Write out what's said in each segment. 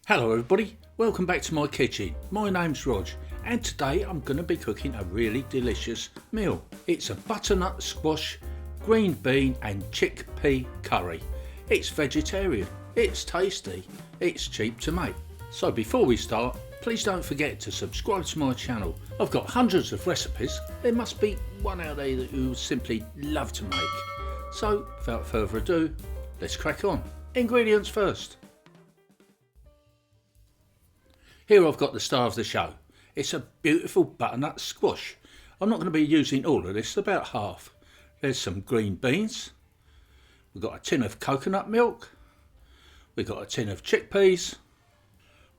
Hello everybody, welcome back to my kitchen. My name's Rog and today I'm going to be cooking a really delicious meal. It's a butternut squash, green bean and chickpea curry. It's vegetarian, it's tasty, it's cheap to make. So before we start, please don't forget to subscribe to my channel. I've got hundreds of recipes, there must be one out there that you simply love to make. So without further ado, let's crack on. Ingredients first. Here I've got the star of the show. It's a beautiful butternut squash. I'm not going to be using all of this, about half. There's some green beans. We've got a tin of coconut milk. We've got a tin of chickpeas.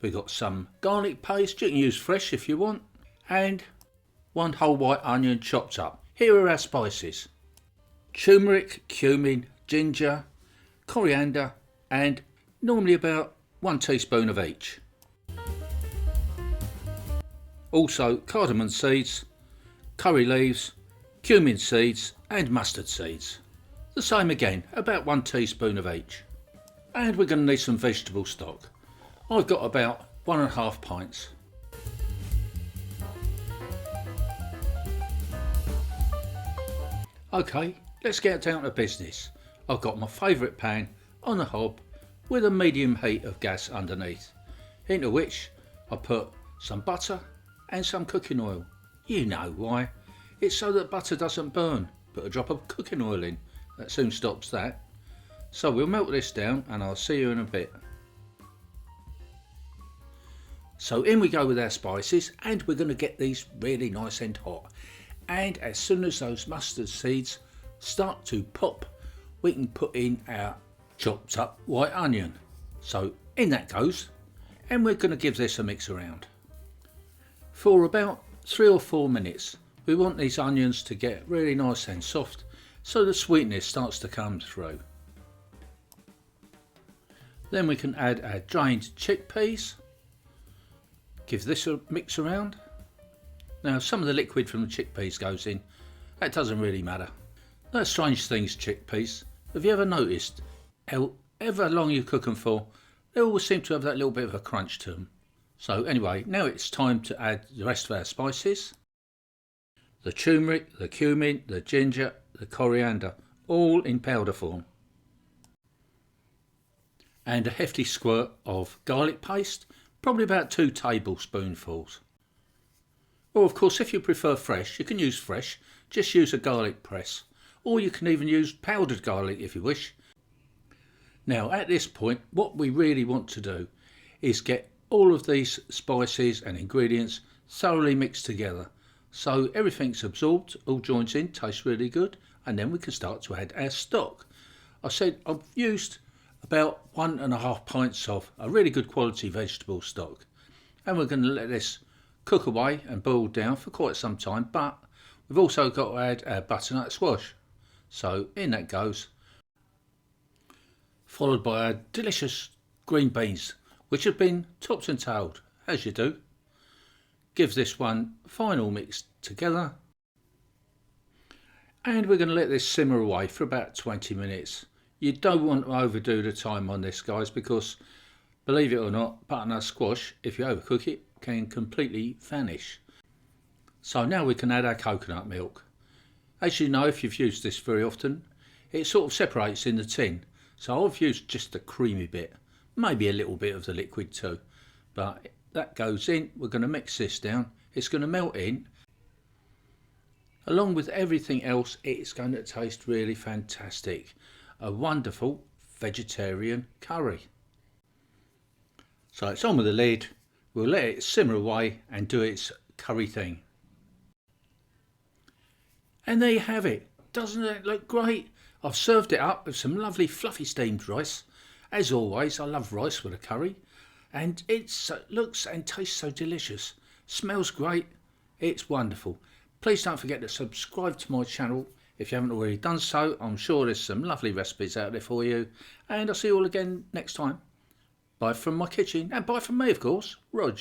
We've got some garlic paste, you can use fresh if you want. And one whole white onion chopped up. Here are our spices. Turmeric, cumin, ginger, coriander and normally about 1 teaspoon of each. Also cardamom seeds, curry leaves, cumin seeds and mustard seeds. The same again, about 1 teaspoon of each. And we're going to need some vegetable stock. I've got about 1.5 pints. Okay, let's get down to business. I've got my favourite pan on the hob with a medium heat of gas underneath, into which I put some butter and some cooking oil. You know why. It's so that butter doesn't burn. Put a drop of cooking oil in, that soon stops that. So we'll melt this down and I'll see you in a bit. So in we go with our spices and we're going to get these really nice and hot. And as soon as those mustard seeds start to pop, we can put in our chopped up white onion. So in that goes, and we're going to give this a mix around. For about 3 or 4 minutes, we want these onions to get really nice and soft so the sweetness starts to come through. Then we can add our drained chickpeas. Give this a mix around. Now some of the liquid from the chickpeas goes in, that doesn't really matter. No strange things chickpeas, have you ever noticed however long you cook them for, they always seem to have that little bit of a crunch to them. So anyway, now it's time to add the rest of our spices. The turmeric, the cumin, the ginger, the coriander, all in powder form. And a hefty squirt of garlic paste, probably about 2 tablespoonfuls. Or of course if you prefer fresh, you can use fresh, just use a garlic press. Or you can even use powdered garlic if you wish. Now at this point, what we really want to do is get all of these spices and ingredients thoroughly mixed together so everything's absorbed, all joins in, tastes really good, and then we can start to add our stock. I said I've used about 1.5 pints of a really good quality vegetable stock, and we're going to let this cook away and boil down for quite some time, but we've also got to add our butternut squash. So in that goes, followed by our delicious green beans, which have been topped and tailed, as you do. Give this one final mix together. And we're going to let this simmer away for about 20 minutes. You don't want to overdo the time on this, guys, because believe it or not, butternut squash, if you overcook it, can completely vanish. So now we can add our coconut milk. As you know, if you've used this very often, it sort of separates in the tin. So I've used just the creamy bit. Maybe a little bit of the liquid too, but that goes in. We're going to mix this down, it's going to melt in. Along with everything else, it's going to taste really fantastic. A wonderful vegetarian curry. So it's on with the lid, we'll let it simmer away and do its curry thing. And there you have it, doesn't it look great? I've served it up with some lovely fluffy steamed rice. As always, I love rice with a curry, and it looks and tastes so delicious. Smells great, it's wonderful. Please don't forget to subscribe to my channel if you haven't already done so. I'm sure there's some lovely recipes out there for you, and I'll see you all again next time. Bye from my kitchen, and bye from me of course, Rog.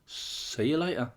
See you later.